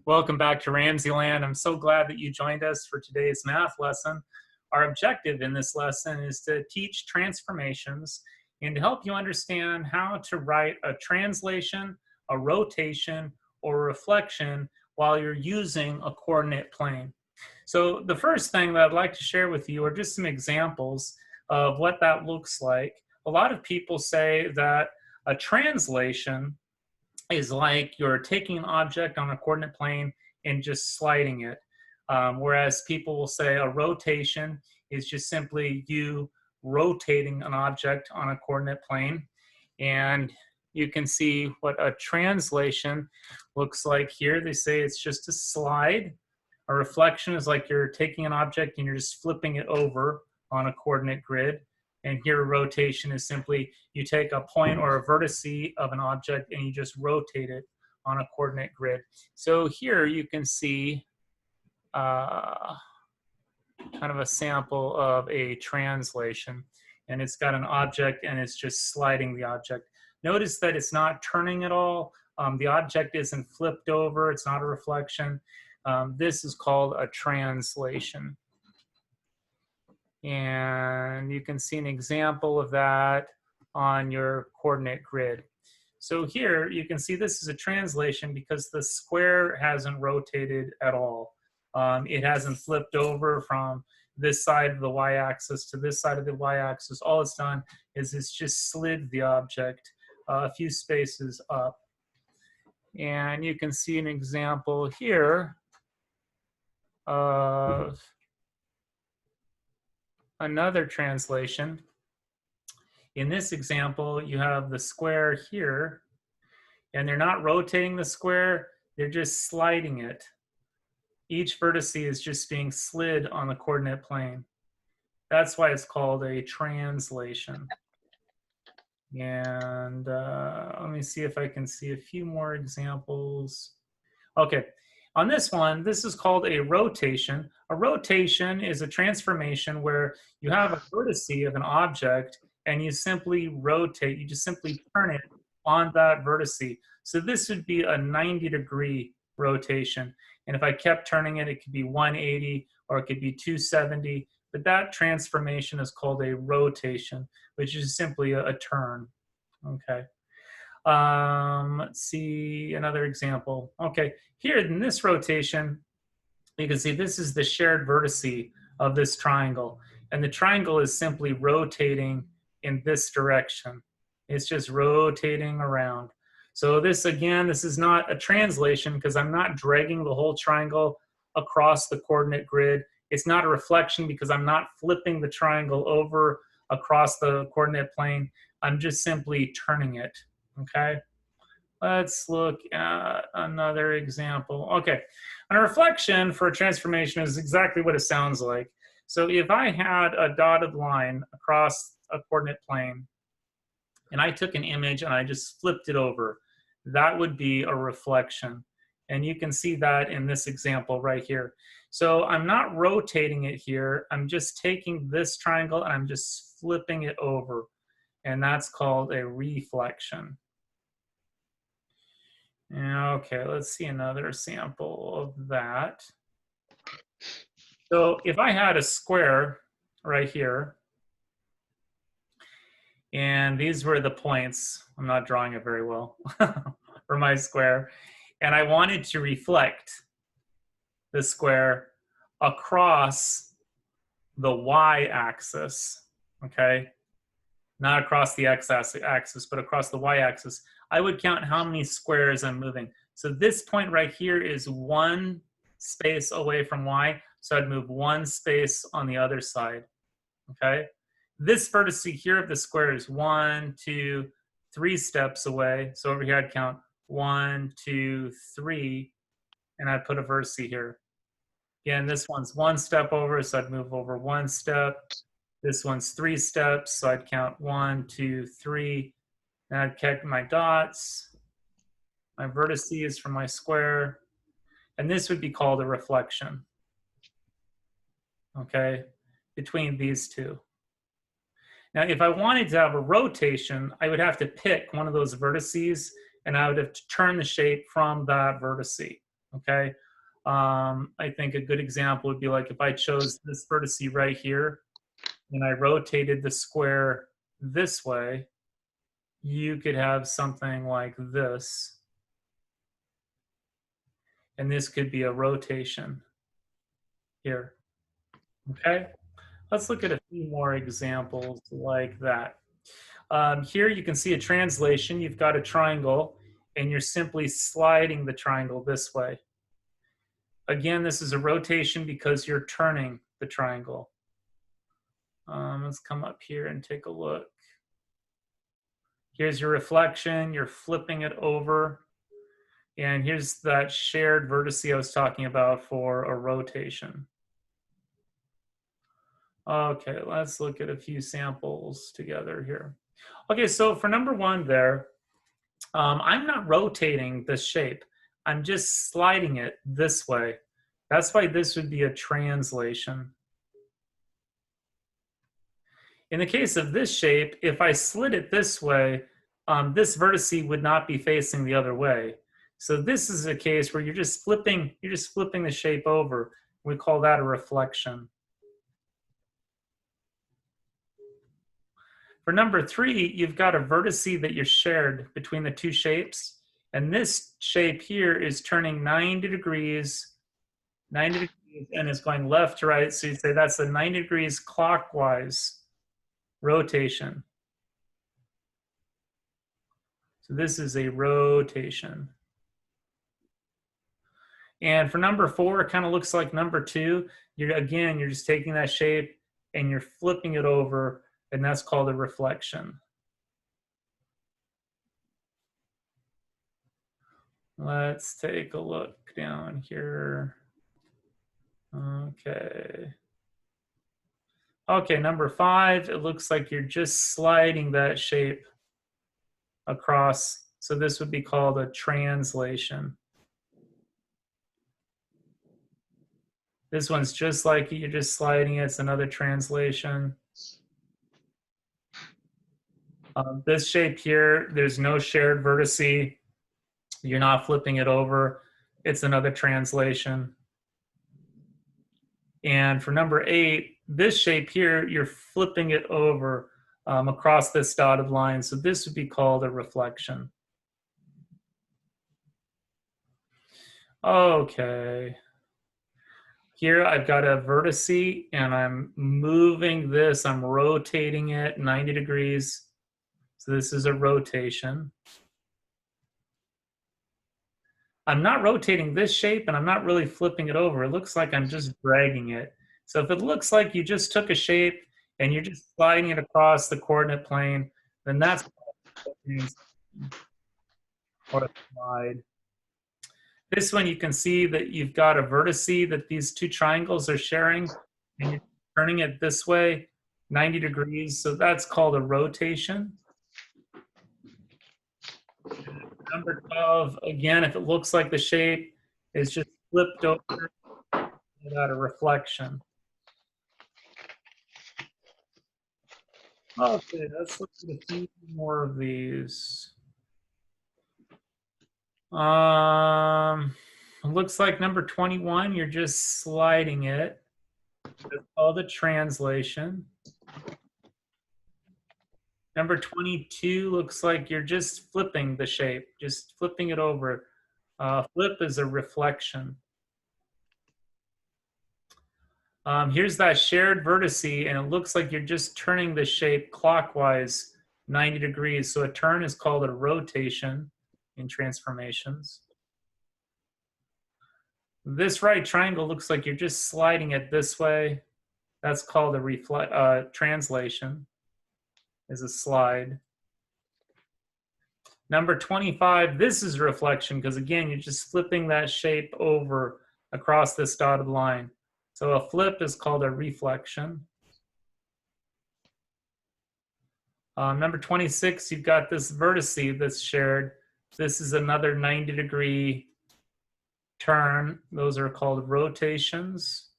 Welcome back to RamZland. I'm so glad that you joined us for today's math lesson. Our objective in this lesson is to teach transformations and to help you understand how to write a translation, a rotation, or a reflection while you're using a coordinate plane. So the first thing that I'd like to share with you are just some examples of what that looks like. A lot of people say that a translation is like you're taking an object on a coordinate plane and just sliding it. Whereas people will say a rotation is just simply you rotating an object on a coordinate plane. And you can see what a translation looks like here. They say it's just a slide. A reflection is like you're taking an object and you're just flipping it over on a coordinate grid. And here, rotation is simply you take a point or a vertice of an object and you just rotate it on a coordinate grid. So here you can see kind of a sample of a translation. And it's got an object and it's just sliding the object. Notice that it's not turning at all. The object isn't flipped over. It's not a reflection. This is called a translation. And you can see an example of that on your coordinate grid. So here you can see this is a translation because the square hasn't rotated at all. It hasn't flipped over from this side of the y-axis to this side of the y-axis. All it's done is it's just slid the object a few spaces up. And you can see an example here of another translation. In this example, you have the square here, and they're not rotating the square, they're just sliding it. Each vertex is just being slid on the coordinate plane. That's why it's called a translation. And let me see if I can see a few more examples. Okay. On this one, this is called a rotation. A rotation is a transformation where you have a vertex of an object and you simply rotate, you just simply turn it on that vertex. So this would be a 90-degree rotation. And if I kept turning it, it could be 180 or it could be 270. But that transformation is called a rotation, which is simply a turn. Okay. Let's see another example. Okay, here in this rotation, you can see this is the shared vertex of this triangle. And the triangle is simply rotating in this direction. It's just rotating around. So this, again, this is not a translation because I'm not dragging the whole triangle across the coordinate grid. It's not a reflection because I'm not flipping the triangle over across the coordinate plane. I'm just simply turning it. Okay, let's look at another example. Okay, and a reflection for a transformation is exactly what it sounds like. So if I had a dotted line across a coordinate plane and I took an image and I just flipped it over, that would be a reflection. And you can see that in this example right here. So I'm not rotating it here. I'm just taking this triangle and I'm just flipping it over. And that's called a reflection. Okay, let's see another sample of that. So if I had a square right here, and these were the points, I'm not drawing it very well, for my square, and I wanted to reflect the square across the y-axis, okay? Not across the x-axis, but across the y-axis. I would count how many squares I'm moving. So this point right here is one space away from y, so I'd move one space on the other side, okay? This vertex here of the square is 1, 2, 3 steps away. So over here I'd count 1, 2, 3, and I'd put a vertex here. Again, this one's 1 step over, so I'd move over 1 step. This one's 3 steps, so I'd count 1, 2, 3. And I'd count my dots, my vertices from my square, and this would be called a reflection, okay, between these two. Now, if I wanted to have a rotation, I would have to pick one of those vertices, and I would have to turn the shape from that vertex. okay? I think a good example would be like if I chose this vertex right here and I rotated the square this way, you could have something like this. And this could be a rotation here, okay? Let's look at a few more examples like that. Here you can see a translation. You've got a triangle, and you're simply sliding the triangle this way. Again, this is a rotation because you're turning the triangle. Let's come up here and take a look. Here's your reflection. You're flipping it over. And here's that shared vertex I was talking about for a rotation. Okay, let's look at a few samples together here. Okay, so for number one there, I'm not rotating the shape. I'm just sliding it this way. That's why this would be a translation. In the case of this shape, if I slid it this way, this vertex would not be facing the other way. So this is a case where you're just flipping the shape over. We call that a reflection. For number three, you've got a vertex that you're shared between the two shapes. And this shape here is turning 90 degrees, and it's going left to right. So you'd say that's a 90 degrees clockwise rotation. So this is a rotation. And for number four, it kind of looks like number two. You're just taking that shape and you're flipping it over, and that's called a reflection. Let's take a look down here. Okay. Okay, number five, it looks like you're just sliding that shape across. So this would be called a translation. This one's just like you're just sliding it. It's another translation. This shape here, there's no shared vertex. You're not flipping it over. It's another translation. And for number eight, this shape here, you're flipping it over across this dotted line. So this would be called a reflection. Okay. Here I've got a vertex and I'm moving this, I'm rotating it 90 degrees. So this is a rotation. I'm not rotating this shape and I'm not really flipping it over. It looks like I'm just dragging it. So if it looks like you just took a shape and you're just sliding it across the coordinate plane, then that's or a slide. This one you can see that you've got a vertex that these two triangles are sharing, and you're turning it this way 90 degrees. So that's called a rotation. Number 12, again, if it looks like the shape is just flipped over, you got a reflection. Okay, let's look at a few more of these. It looks like number 21, you're just sliding it. It's called a translation. Number 22 looks like you're just flipping the shape, just flipping it over. Flip is a reflection. Here's that shared vertex, and it looks like you're just turning the shape clockwise 90 degrees. So a turn is called a rotation in transformations. This right triangle looks like you're just sliding it this way. That's called a translation, is a slide. Number 25, this is reflection because again, you're just flipping that shape over across this dotted line. So a flip is called a reflection. Number 26, you've got this vertex that's shared. This is another 90-degree turn. Those are called rotations.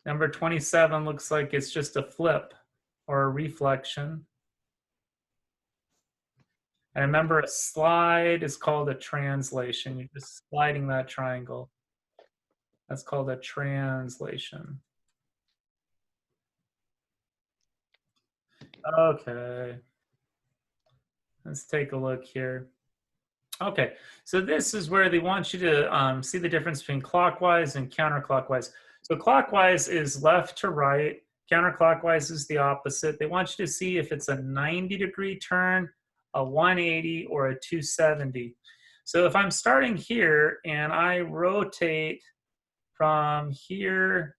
Number 27 looks like it's just a flip or a reflection. And remember, a slide is called a translation. You're just sliding that triangle. That's called a translation. Okay. Let's take a look here. Okay, so this is where they want you to see the difference between clockwise and counterclockwise. So clockwise is left to right, counterclockwise is the opposite. They want you to see if it's a 90-degree turn, a 180, or a 270. So if I'm starting here and I rotate from here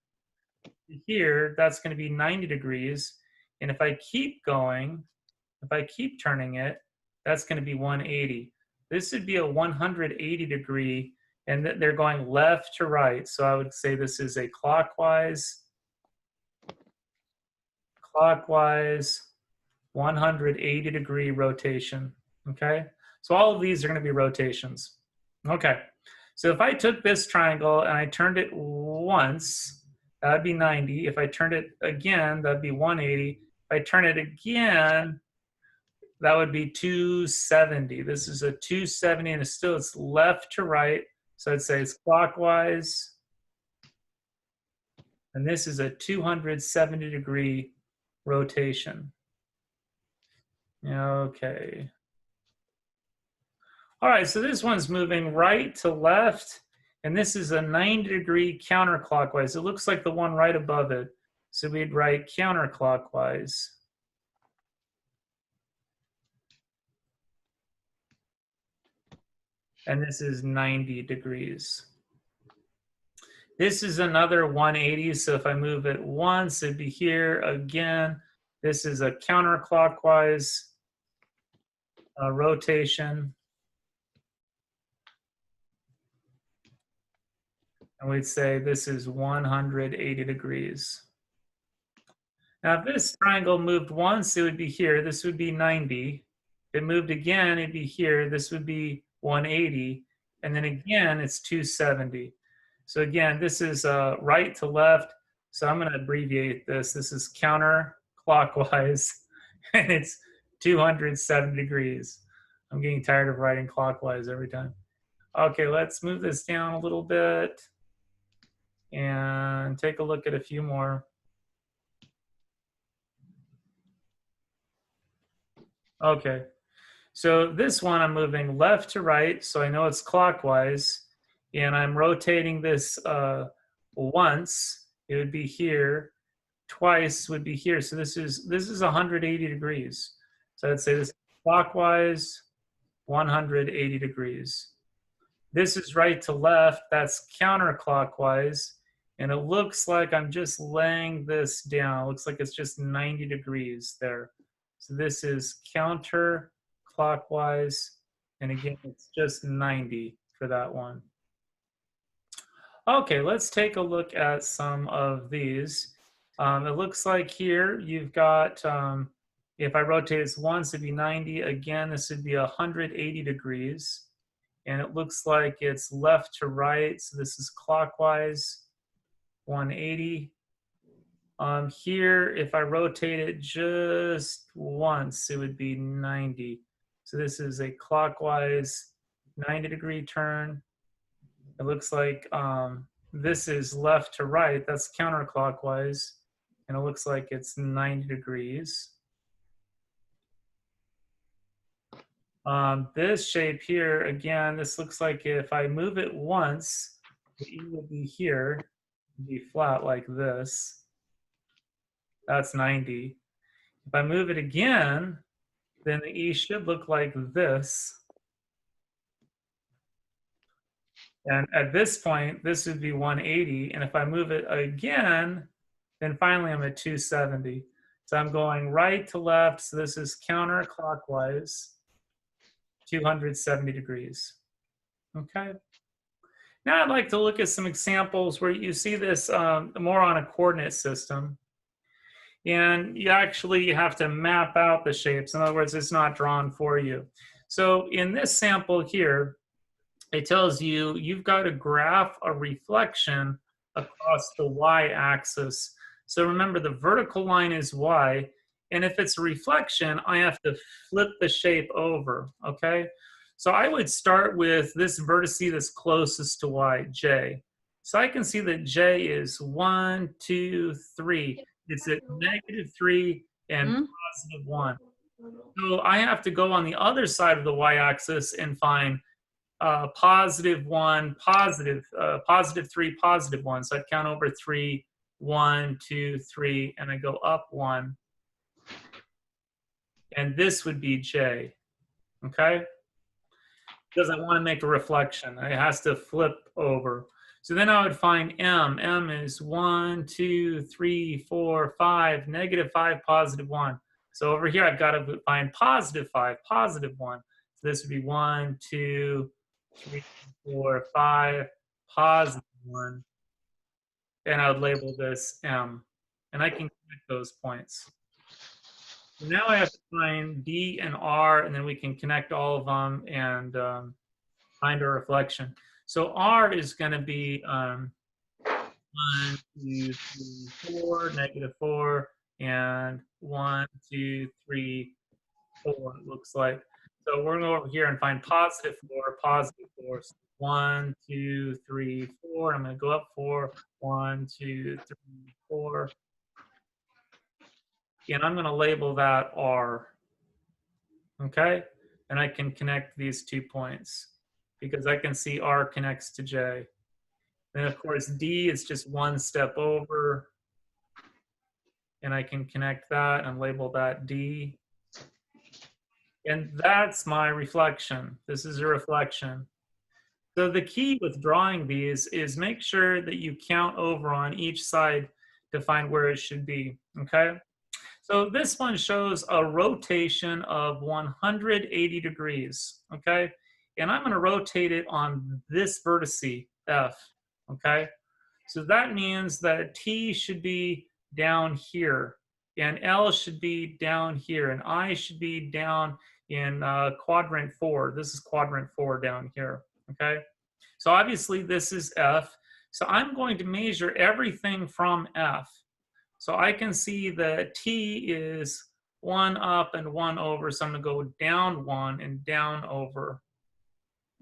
to here, that's going to be 90 degrees. And if I keep going, if I keep turning it, that's going to be 180. This would be a 180 degree, and they're going left to right. So I would say this is a clockwise, 180 degree rotation. Okay, so all of these are going to be rotations. Okay, so if I took this triangle and I turned it once, that would be 90. If I turned it again, that'd be 180. If I turn it again, that would be 270. This is a 270, and it's left to right. So I'd say it's clockwise. And this is a 270-degree rotation. Okay. All right, so this one's moving right to left, and this is a 90-degree counterclockwise. It looks like the one right above it. So we'd write counterclockwise. And this is 90 degrees. This is another 180, so if I move it once, it'd be here again. This is a counterclockwise rotation. And we'd say this is 180 degrees. Now, if this triangle moved once, it would be here. This would be 90. If it moved again, it'd be here. This would be 180, and then again it's 270. So again, this is right to left, so I'm going to abbreviate this. This is counterclockwise, and it's 270 degrees. I'm getting tired of writing clockwise every time. Okay, let's move this down a little bit and take a look at a few more. Okay. So this one I'm moving left to right, so I know it's clockwise, and I'm rotating this once, it would be here, twice would be here. So this is 180 degrees. So I'd say this is clockwise, 180 degrees. This is right to left, that's counterclockwise, and it looks like I'm just laying this down. It looks like it's just 90 degrees there. So this is counterclockwise, and again, it's just 90 for that one. Okay, let's take a look at some of these. It looks like here you've got, if I rotate this once, it'd be 90. Again, this would be 180 degrees. And it looks like it's left to right, so this is clockwise, 180. Here, if I rotate it just once, it would be 90. So this is a clockwise 90-degree turn. It looks like this is left to right, that's counterclockwise, and it looks like it's 90 degrees. This shape here, again, this looks like if I move it once, the E would be here, be flat like this. That's 90. If I move it again, then the E should look like this. And at this point, this would be 180. And if I move it again, then finally I'm at 270. So I'm going right to left. So this is counterclockwise, 270 degrees. Okay. Now I'd like to look at some examples where you see this more on a coordinate system. And you actually have to map out the shapes. In other words, it's not drawn for you. So in this sample here, it tells you you've got to graph a reflection across the y-axis. So remember, the vertical line is y, And if it's a reflection, I have to flip the shape over, okay? So I would start with this vertice that's closest to y, j. So I can see that j is 1, 2, 3. It's at -3 and +1. So I have to go on the other side of the y-axis and find +1, +3, +1. So I'd count over 3, 1, 2, 3, and I go up 1. And this would be j, okay? Because I want to make a reflection. It has to flip over. So then I would find m. M is 1, 2, 3, 4, 5, -5, +1. So over here, I've got to find +5, +1. So this would be 1, 2, 3, 4, 5, +1. And I would label this m. And I can connect those points. So now I have to find D and R, and then we can connect all of them and find a reflection. So R is going to be 1, 2, 3, 4, -4, and 1, 2, 3, 4, it looks like. So we're going to go over here and find +4, +4. So 1, 2, 3, 4. I'm going to go up 4, 1, 2, 3, 4. And I'm going to label that R. Okay? And I can connect these 2 points because I can see R connects to J. Then, of course, D is just 1 step over. And I can connect that and label that D. And that's my reflection. This is a reflection. So the key with drawing these is make sure that you count over on each side to find where it should be, okay? So this one shows a rotation of 180 degrees, okay? And I'm gonna rotate it on this vertice, F, okay? So that means that T should be down here, and L should be down here, and I should be down in quadrant 4. This is quadrant 4 down here, okay? So obviously this is F. So I'm going to measure everything from F. So I can see that T is 1 up and 1 over. So I'm going to go down 1 and down over.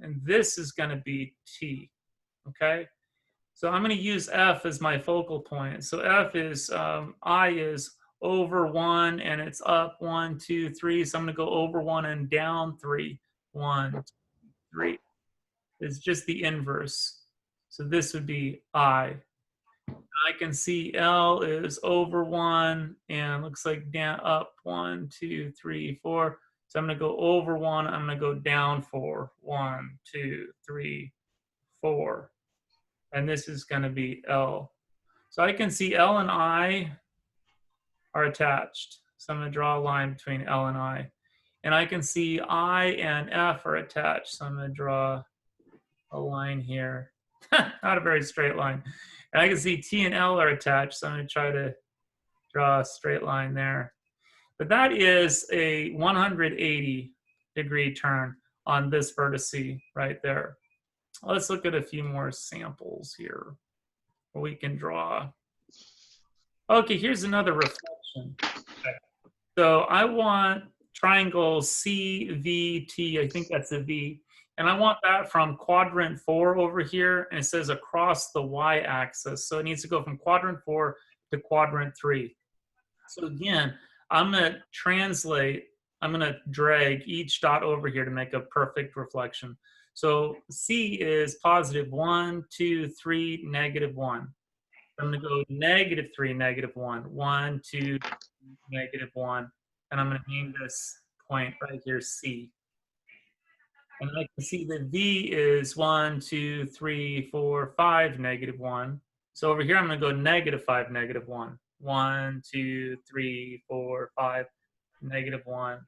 And this is going to be T, okay? So I'm going to use F as my focal point. So F is, I is over 1 and it's up 1, 2, 3. So I'm going to go over 1 and down 3. 1, 2, 3. It's just the inverse. So this would be I. I can see L is over 1 and looks like down up 1, 2, 3, 4. So I'm going to go over 1. I'm going to go down 4. 1, 2, 3, 4. And this is going to be L. So I can see L and I are attached. So I'm going to draw a line between L and I. And I can see I and F are attached. So I'm going to draw a line here. Not a very straight line. And I can see T and L are attached. So I'm going to try to draw a straight line there. But that is a 180 degree turn on this vertice right there. Let's look at a few more samples here where we can draw. Okay, here's another reflection. Okay. So I want triangle CVT, I think that's a V, and I want that from quadrant 4 over here, and it says across the y-axis. So it needs to go from quadrant 4 to quadrant 3. So again, I'm gonna drag each dot over here to make a perfect reflection. So C is positive 1, 2, 3, -1. I'm going to go -3, -1, 1, 2, -1, and I'm going to name this point right here C. And I can see that V is 1, 2, 3, 4, 5, -1. So over here, I'm going to go -5, -1. 1, 2, 3, 4, 5, -1.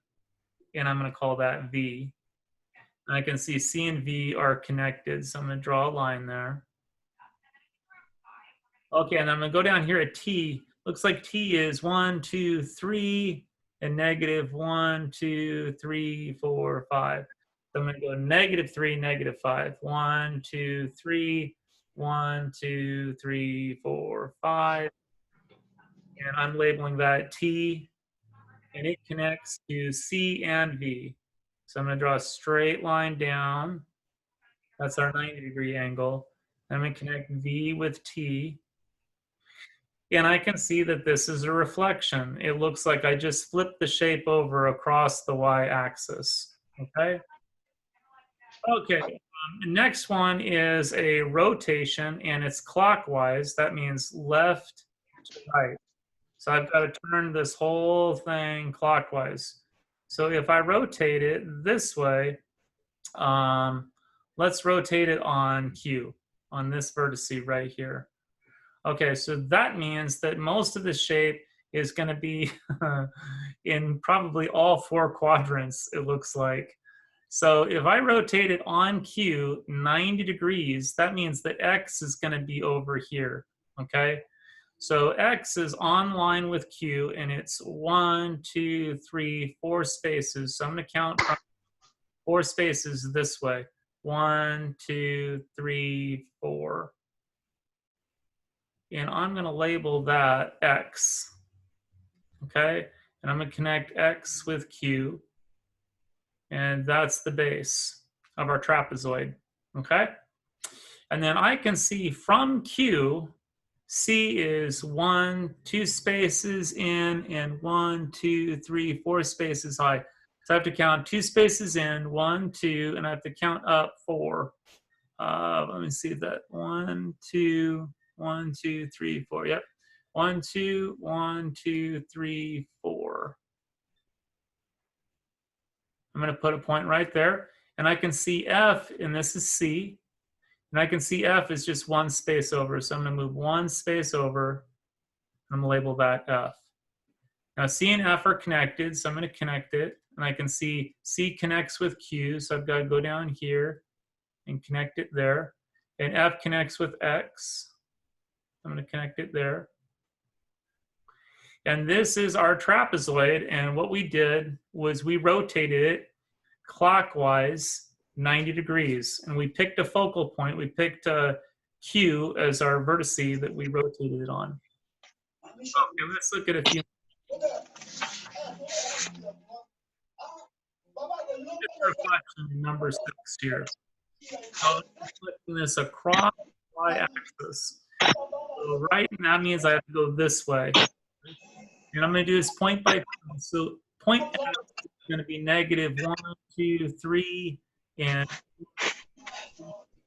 And I'm going to call that V. And I can see C and V are connected, so I'm going to draw a line there. Okay, and I'm going to go down here at T. Looks like T is 1, 2, 3, and -1, 2, 3, 4, 5. So I'm going to go -3, -5. 1, 2, 3, 1, 2, 3, 4, 5. And I'm labeling that T. and it connects to C and V. So I'm going to draw a straight line down. That's our 90-degree angle. I'm going to connect V with T. And I can see that this is a reflection. It looks like I just flipped the shape over across the y-axis. Okay? Okay. The next one is a rotation, and it's clockwise. That means left to right. So I've got to turn this whole thing clockwise. So if I rotate it this way, let's rotate it on Q, on this vertex right here. Okay, so that means that most of the shape is going to be in probably all 4 quadrants, it looks like. So if I rotate it on Q 90 degrees, that means that X is going to be over here, okay? So X is on line with Q, and it's 1, 2, 3, 4 spaces. So I'm going to count from 4 spaces this way. 1, 2, 3, 4. And I'm going to label that X, okay? And I'm going to connect X with Q, and that's the base of our trapezoid, okay? And then I can see from Q, C is 1, 2 spaces in, and 1, 2, 3, 4 spaces high. So I have to count 2 spaces in, 1, 2, and I have to count up 4. Let me see that. 1, 2, 1, 2, 3, 4. Yep. 1, 2, 1, 2, 3, 4. I'm going to put a point right there. And I can see F, and this is C. And I can see F is just 1 space over. So I'm going to move 1 space over. I'm going to label that F. Now C and F are connected, so I'm going to connect it. And I can see C connects with Q, so I've got to go down here and connect it there. And F connects with X. I'm going to connect it there. And this is our trapezoid. And what we did was we rotated it clockwise 90 degrees. And we picked a focal point. We picked Q as our vertex that we rotated it on. Okay, let's look at a few. Reflection number 6 here. So I'm flipping this across the y-axis. So right, and that means I have to go this way. And I'm going to do this point by point. So point X is going to be negative 1, 2, 3, and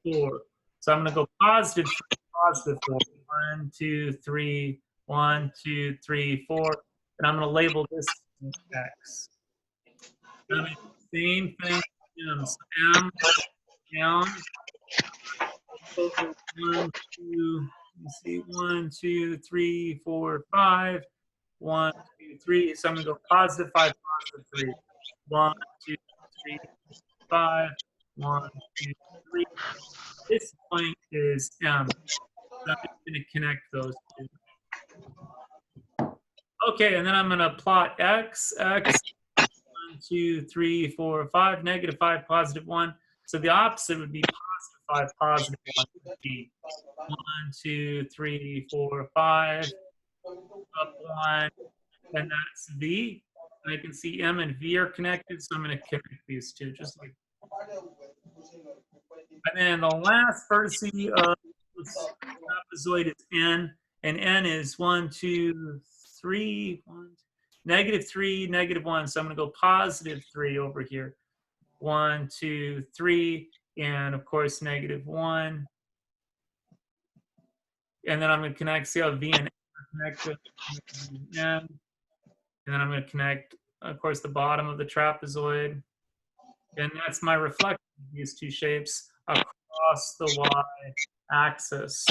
4. So I'm going to go positive 3, positive 4. 1, 2, 3, 1, 2, 3, 4. And I'm going to label this X. And same thing. So M down. 1, 2, let's see, 1, 2, 3, 4, 5. 1, 2, 3. So I'm going to go positive 5, positive 3. 1, 2, 3, 5. 1, 2, 3. This point is M. So I'm just going to connect those two. Okay, and then I'm going to plot X. 1, 2, 3, 4, 5. Negative 5, positive 1. So the opposite would be positive 5, positive 1. 1, 2, 3, 4, 5. Up 1. And that's V. And I can see M and V are connected, so I'm going to connect these two, just like. And then the last vertex of the trapezoid is N, and N is 1, 2, 3, 1, negative 3, negative 1. So I'm going to go positive 3 over here. 1, 2, 3, and of course negative 1. And then I'm going to connect. See how V and N are connected. N. And then I'm going to connect, of course, the bottom of the trapezoid. And that's my reflection of these two shapes across the y-axis.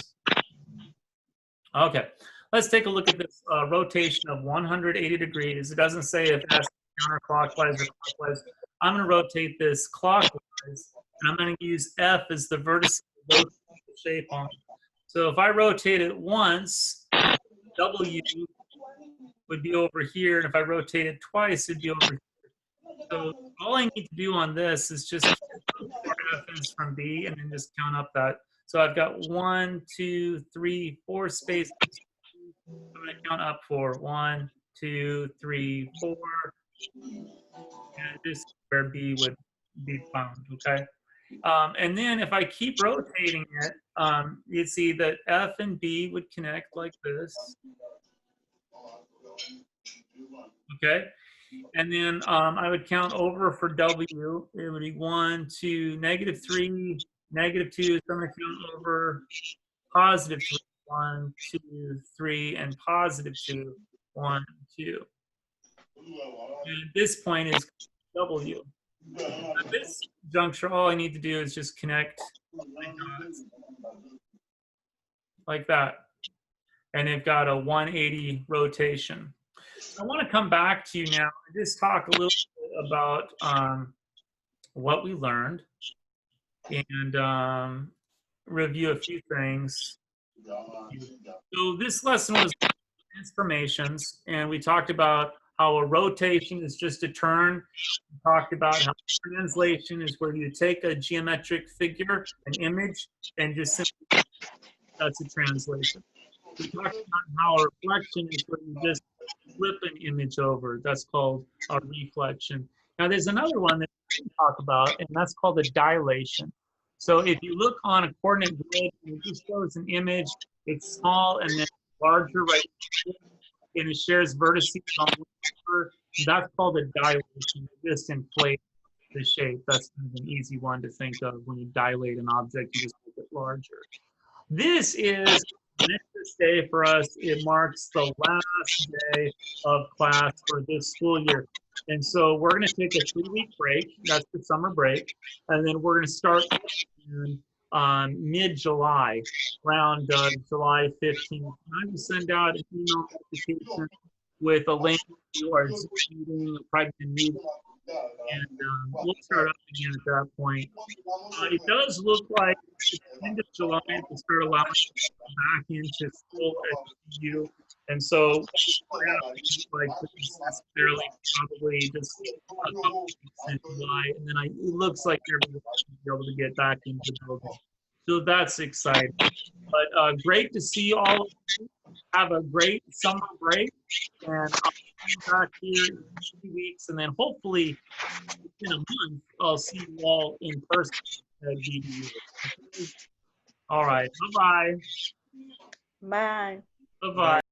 Okay, let's take a look at this rotation of 180 degrees. It doesn't say if that's counterclockwise or clockwise. I'm going to rotate this clockwise, and I'm going to use F as the vertex to rotate the shape on. So if I rotate it once, W would be over here, and if I rotate it twice, it'd be over here. So all I need to do on this is just F is from B, and then just count up that. So I've got 1, 2, 3, 4 spaces. I'm going to count up for 1, 2, 3, 4, and this is where B would be found, okay? And then if I keep rotating it, you'd see that F and B would connect like this, okay? And then I would count over for W. It would be 1, 2, -3, -2. So I'm going to count over +3, 1, 2, 3, and +2, 1, 2. And this point is W. At this juncture, all I need to do is just connect my dots like that. And they've got a 180 rotation. I want to come back to you now and just talk a little bit about what we learned and review a few things. So this lesson was transformations, and we talked about how a rotation is just a turn. We talked about how translation is where you take a geometric figure, an image, and just simply that's a translation. We talked about how a reflection is where you just flip an image over. That's called a reflection. Now there's another one that we didn't talk about, and that's called a dilation. So if you look on a coordinate grid and it just shows an image, it's small and then larger right here, and it shares vertices on one number. That's called a dilation. It just inflates the shape. That's kind of an easy one to think of. When you dilate an object, you just make it larger. This is next day for us. It marks the last day of class for this school year. And so we're going to take a 3-week break. That's the summer break. And then we're going to start in mid-July, around July 15th. I'm going to send out an email notification with a link to our Zoom meeting, a private meeting, and we'll start up again at that point. It does look like it's the end of July to start allowing us to go back into school at CU. And so like necessarily probably just a couple weeks in July, and then it looks like everyone will be able to get back into the building. So that's exciting. But great to see all of you. Have a great summer break, and I'll be back here in 2 weeks, and then hopefully in a month I'll see you all in person at GDU. All right, bye-bye. Bye. Bye-bye.